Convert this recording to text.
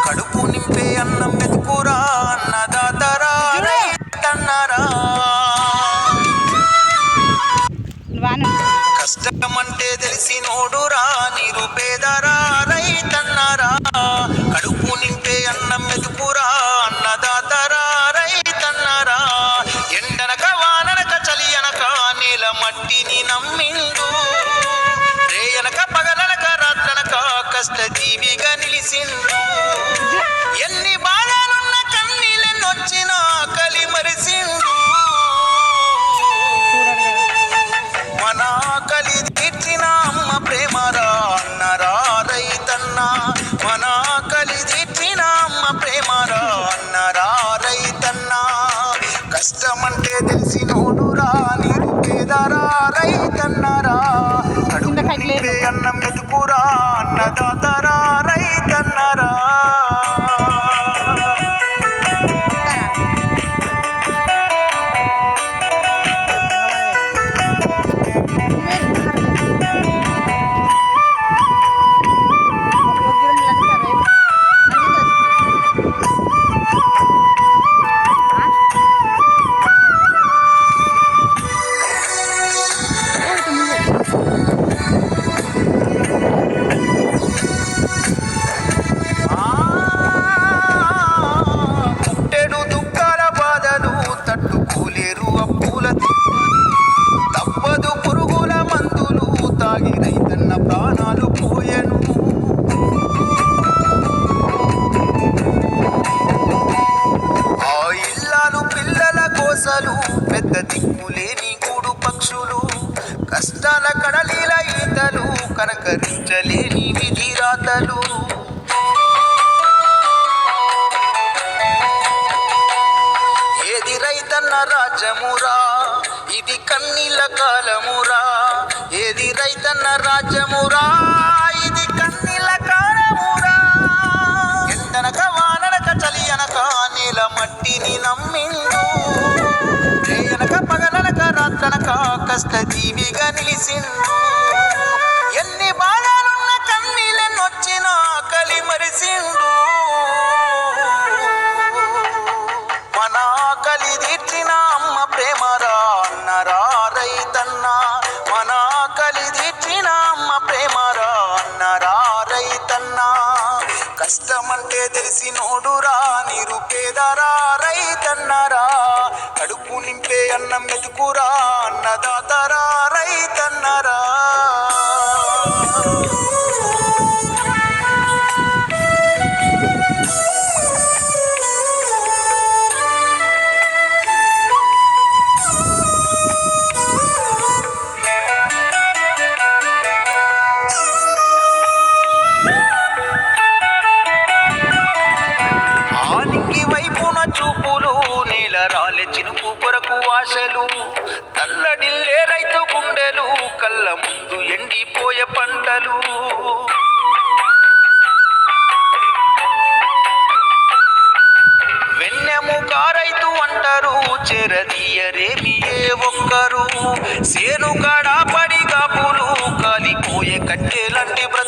కడుపు నింపే అన్నం మెతుకురా అన్నదాతరా రైతన్నరా. కష్టమంటే తెలిసినోడురా నిరుపేదరా రైతన్నరా. కడుపు నింపే అన్నం మెతుకురా అన్నదాతరా రైతన్నరా. ఎండనక వాననక చలి అనక నేల మట్టిని నమ్మిండు. రేయనక పగలనక రాత్రనక కష్టజీవిగా నిలిసిండు. ఎన్ని బాధలున్న కన్నీళ్ళెన్నొచ్చినా కలి మరిసిండు. మన కలి తీర్చిన అమ్మ ప్రేమరా అన్నరా రైతన్న. మన కలి తీర్చిన అమ్మ ప్రేమరా అన్నరా రైతన్న. కష్టమంటే తెలిసినోడురా నిరుపేదరా రైతన్నరా. కడుపునింపే అన్నం మెతుకురా అన్నదాతరా రైతన్నరా. తప్పదు పురుగుల మందులు తాగి రైతన్న ప్రాణాలు పోయెను. ఆ ఇల్లాలు పిల్లల కోసలు పెద్ద దిక్కులేని గూడు పక్షులు. కష్టాల కడలిల ఈతలు కనకరించలేని విధి రాతలు. ఏది రైతన్న రాజ్యమురా ఇది కన్నీళ్ళ కాలమురా. ఏది రైతన్న రాజ్యమురా ఇది కన్నీళ్ళ కాలమురా. ఎండనక వాననక చలి అనక నేల మట్టిని నమ్మిండు. రేయనక పగలనక రాత్రనక కష్టజీవిగా నిలిసిండు. ఎన్ని బాధలున్న కన్నీళ్ళెన్నొచ్చినా కలి మరిసిండు. మన కలి తీర్చిన అమ్మ ప్రేమరా అన్నరా రైతన్న. మన కలి తీర్చిన అమ్మ ప్రేమరా అన్నరా రైతన్న. కష్టమంటే తెలిసినోడురా నిరుపేదరా రైతన్నరా. కడుపు నింపే అన్నం మెతుకురా అన్నదాతరా రైతన్నరా. చూపులు నీల రాలే చినుకు కొరకు ఆశలు. తల్లడిల్లే రైతు గుండెలు కళ్ళ ముందు ఎండిపోయే పంటలు. వెన్నెముక రైతు అంటారు చెరదీయరేమి ఏ ఒక్కరు. సేను కాడ పడి కాపులు కాలిపోయే కట్టెలంటే